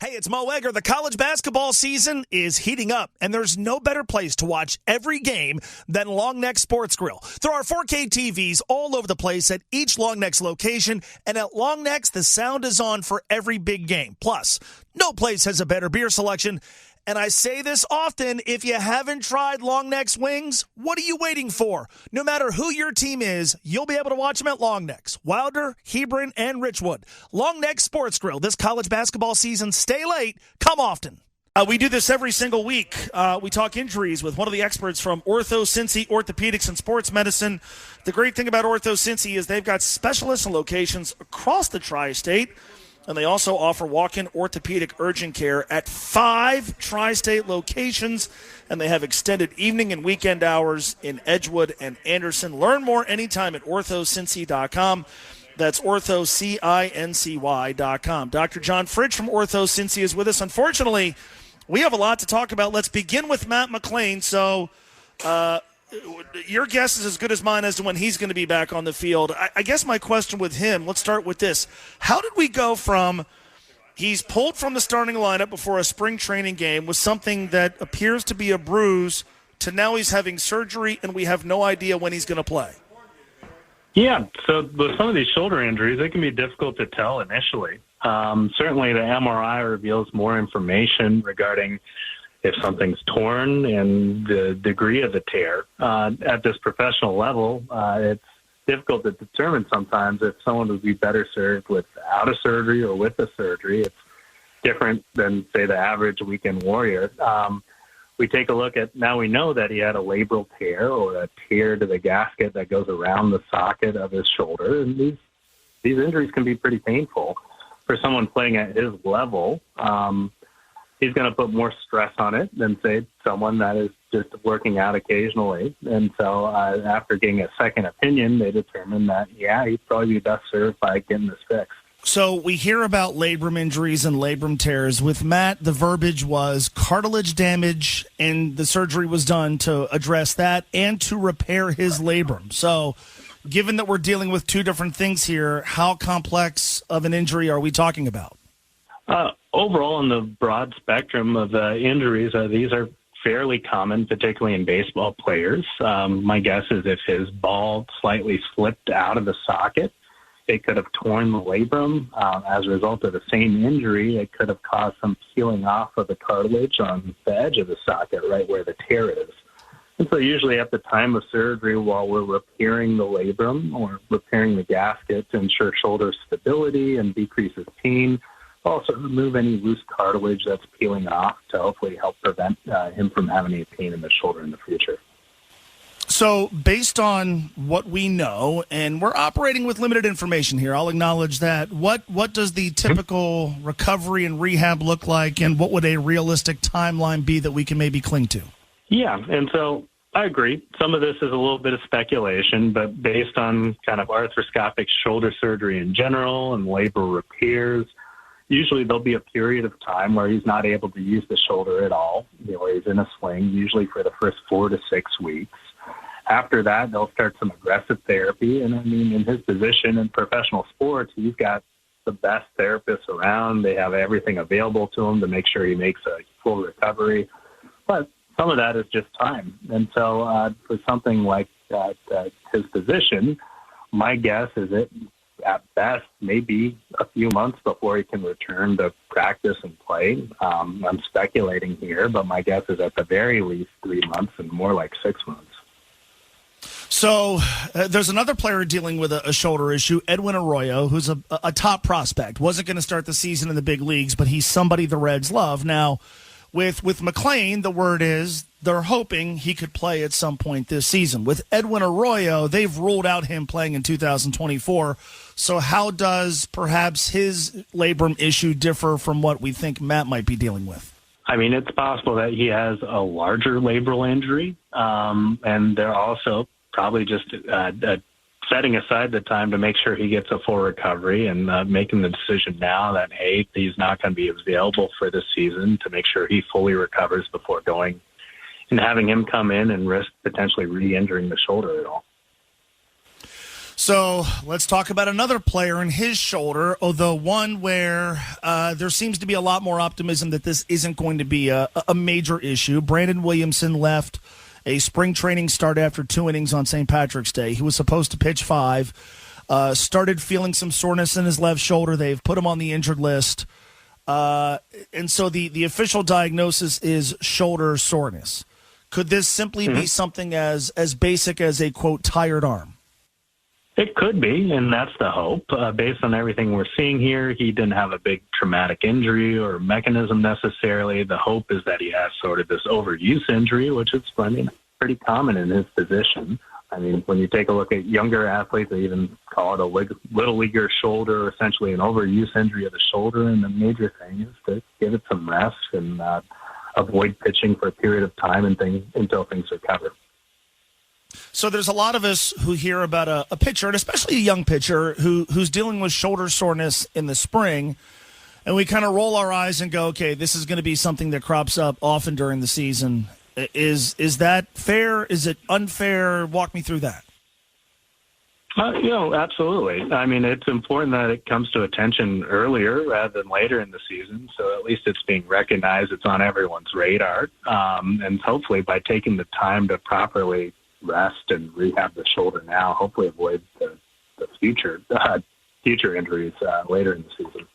Hey, it's Mo Egger. The college basketball season is heating up, and there's no better place to watch every game than Long Neck Sports Grill. There are 4K TVs all over the place at each Long Neck's location, and at Long Neck's, the sound is on for every big game. Plus, no place has a better beer selection. And I say this often, if you haven't tried Long Neck's wings, what are you waiting for? No matter who your team is, you'll be able to watch them at Long Neck's, Wilder, Hebron, and Richwood. Long Neck Sports Grill, this college basketball season, stay late, come often. We do this every single week. We talk injuries with one of the experts from OrthoCincy's Orthopedics and Sports Medicine. The great thing about OrthoCincy's is they've got specialists and locations across the tri-state. And they also offer walk-in orthopedic urgent care at 5 tri-state locations. And they have extended evening and weekend hours in Edgewood and Anderson. Learn more anytime at OrthoCincy.com. That's OrthoCincy.com. Dr. John Fritch from OrthoCincy is with us. Unfortunately, we have a lot to talk about. Let's begin with Matt McLain. So, your guess is as good as mine as to when he's going to be back on the field. I guess my question with him, let's start with this. How did we go from he's pulled from the starting lineup before a spring training game with something that appears to be a bruise to now he's having surgery and we have no idea when he's going to play? Yeah, so with some of these shoulder injuries, it can be difficult to tell initially. Certainly the MRI reveals more information regarding if something's torn and the degree of the tear. At this professional level, it's difficult to determine sometimes if someone would be better served without a surgery or with a surgery. It's different than, say, the average weekend warrior. We take a look at, now we know that he had a labral tear or a tear to the gasket that goes around the socket of his shoulder. And these injuries can be pretty painful. For someone playing at his level, he's going to put more stress on it than, say, someone that is just working out occasionally. And so after getting a second opinion, they determined that, he'd probably be best served by getting this fixed. So we hear about labrum injuries and labrum tears. With Matt, the verbiage was cartilage damage, and the surgery was done to address that and to repair his labrum. So given that we're dealing with two different things here, how complex of an injury are we talking about? Overall, in the broad spectrum of injuries, these are fairly common, particularly in baseball players. My guess is if his ball slightly slipped out of the socket, it could have torn the labrum. As a result of the same injury, it could have caused some peeling off of the cartilage on the edge of the socket, right where the tear is. And so usually at the time of surgery, while we're repairing the labrum or repairing the gasket to ensure shoulder stability and decreases pain, also remove any loose cartilage that's peeling off to hopefully help prevent him from having any pain in the shoulder in the future. So based on what we know, and we're operating with limited information here, I'll acknowledge that, what does the typical recovery and rehab look like, and what would a realistic timeline be that we can maybe cling to? Yeah, and so I agree. Some of this is a little bit of speculation, but based on kind of arthroscopic shoulder surgery in general and labral repairs, usually there'll be a period of time where he's not able to use the shoulder at all, where he's in a sling, usually for the first 4 to 6 weeks. After that, they'll start some aggressive therapy. And I mean, in his position in professional sports, he's got the best therapists around. They have everything available to him to make sure he makes a full recovery. But some of that is just time. And so for something like that, his position, my guess is it at best maybe a few months before he can return to practice and play. I'm speculating here, but my guess is at the very least 3 months and more like 6 months. So there's another player dealing with a shoulder issue, Edwin Arroyo, who's a top prospect. Wasn't going to start the season in the big leagues, but he's somebody the Reds love. Now, with McLain, the word is they're hoping he could play at some point this season. With Edwin Arroyo, they've ruled out him playing in 2024. So how does perhaps his labrum issue differ from what we think Matt might be dealing with? I mean, it's possible that he has a larger labral injury, and they're also probably just setting aside the time to make sure he gets a full recovery and making the decision now that, hey, he's not going to be available for this season, to make sure he fully recovers before going and having him come in and risk potentially re-injuring the shoulder at all. So let's talk about another player and his shoulder, although one where there seems to be a lot more optimism that this isn't going to be a major issue. Brandon Williamson left a spring training start after 2 innings on St. Patrick's Day. He was supposed to pitch 5, started feeling some soreness in his left shoulder. They've put him on the injured list. And so the official diagnosis is shoulder soreness. Could this simply be something as basic as a, quote, tired arm? It could be, and that's the hope. Based on everything we're seeing here, he didn't have a big traumatic injury or mechanism necessarily. The hope is that he has sort of this overuse injury, which is, pretty common in his position. I mean, when you take a look at younger athletes, they even call it a little leaguer shoulder, essentially an overuse injury of the shoulder. And the major thing is to give it some rest and avoid pitching for a period of time until things recover. So there's a lot of us who hear about a pitcher, and especially a young pitcher, who's dealing with shoulder soreness in the spring, and we kind of roll our eyes and go, okay, this is going to be something that crops up often during the season. Is that fair? Is it unfair? Walk me through that. Absolutely. I mean, it's important that it comes to attention earlier rather than later in the season. So at least it's being recognized. It's on everyone's radar. And hopefully by taking the time to properly rest and rehab the shoulder now, hopefully avoid the future injuries later in the season.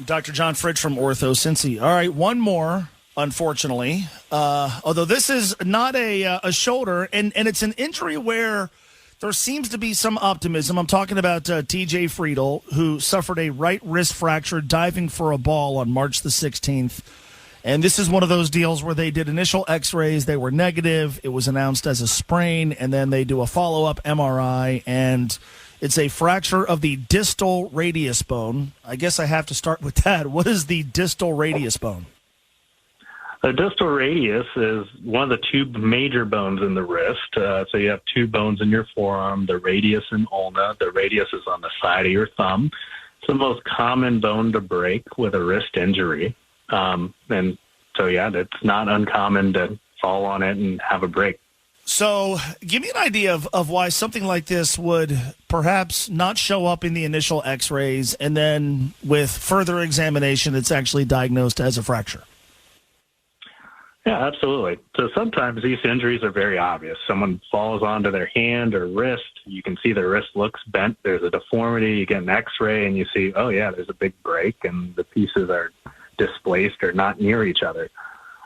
Dr. John Fritch from OrthoCincy's. All right, one more, unfortunately. Although this is not a shoulder, and it's an injury where there seems to be some optimism. I'm talking about TJ Friedel, who suffered a right wrist fracture diving for a ball on March the 16th. And this is one of those deals where they did initial x-rays. They were negative. It was announced as a sprain, and then they do a follow-up MRI, and it's a fracture of the distal radius bone. I guess I have to start with that. What is the distal radius bone? The distal radius is one of the 2 major bones in the wrist. So you have 2 bones in your forearm, the radius and ulna. The radius is on the side of your thumb. It's the most common bone to break with a wrist injury. And so, it's not uncommon to fall on it and have a break. So give me an idea of why something like this would perhaps not show up in the initial x-rays, and then with further examination, it's actually diagnosed as a fracture. Yeah, absolutely. So sometimes these injuries are very obvious. Someone falls onto their hand or wrist. You can see the wrist looks bent. There's a deformity. You get an x-ray and you see, oh, yeah, there's a big break and the pieces are displaced or not near each other.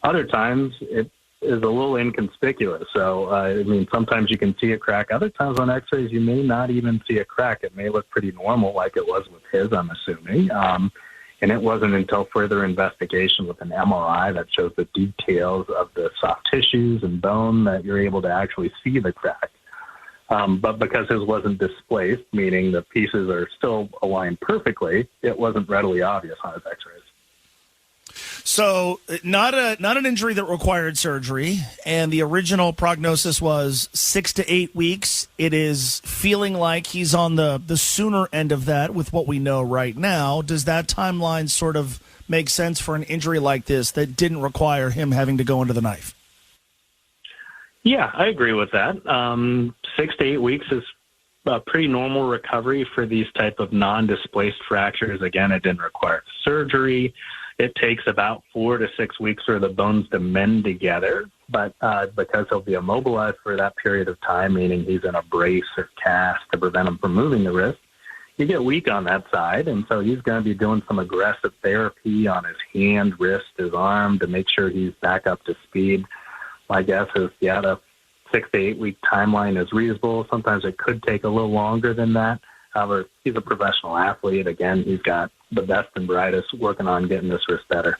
Other times it is a little inconspicuous. So, sometimes you can see a crack. Other times on x-rays, you may not even see a crack. It may look pretty normal like it was with his, I'm assuming. And it wasn't until further investigation with an MRI that shows the details of the soft tissues and bone that you're able to actually see the crack. But because his wasn't displaced, meaning the pieces are still aligned perfectly, it wasn't readily obvious on his x-rays. So not an injury that required surgery, and the original prognosis was 6 to 8 weeks. It is feeling like he's on the sooner end of that with what we know right now. Does that timeline sort of make sense for an injury like this that didn't require him having to go into the knife? Yeah, I agree with that. 6 to 8 weeks is a pretty normal recovery for these type of non-displaced fractures. Again, it didn't require surgery. It takes about 4 to 6 weeks for the bones to mend together, but because he'll be immobilized for that period of time, meaning he's in a brace or cast to prevent him from moving the wrist, you get weak on that side, and so he's going to be doing some aggressive therapy on his hand, wrist, his arm to make sure he's back up to speed. My guess is, the 6 to 8 week timeline is reasonable. Sometimes it could take a little longer than that. However, he's a professional athlete. Again, he's got the best and brightest working on getting this wrist better.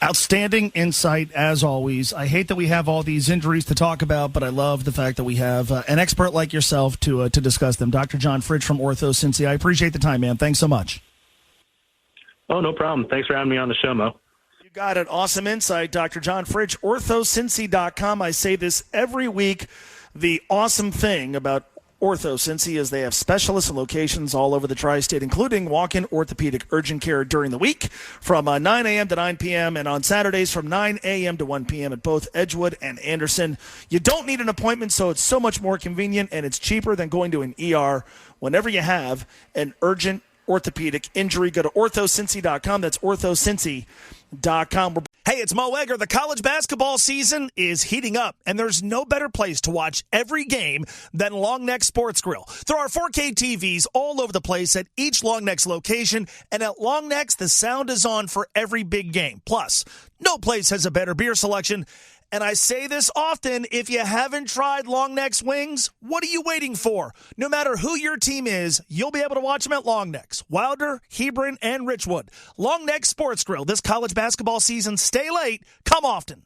Outstanding insight, as always. I hate that we have all these injuries to talk about, but I love the fact that we have an expert like yourself to discuss them. Dr. John Fritch from OrthoCincy's. I appreciate the time, man. Thanks so much. Oh, no problem. Thanks for having me on the show, Mo. You got it. Awesome insight, Dr. John Fritch. OrthoCincy.com. I say this every week. The awesome thing about OrthoCincy, as they have specialists and locations all over the tri-state, including walk-in orthopedic urgent care during the week from 9 a.m. to 9 p.m. and on Saturdays from 9 a.m. to 1 p.m. at both Edgewood and Anderson. You don't need an appointment, so it's so much more convenient, and it's cheaper than going to an ER whenever you have an urgent orthopedic injury. Go to OrthoCincy.com. That's OrthoCincy.com. Hey, it's Mo Egger. The college basketball season is heating up, and there's no better place to watch every game than Long Neck Sports Grill. There are 4K TVs all over the place at each Long Neck's location, and at Long Neck's, the sound is on for every big game. Plus, no place has a better beer selection. And I say this often, if you haven't tried Long Neck's wings, what are you waiting for? No matter who your team is, you'll be able to watch them at Long Neck's, Wilder, Hebron, and Richwood. Long Neck Sports Grill, this college basketball season, stay late, come often.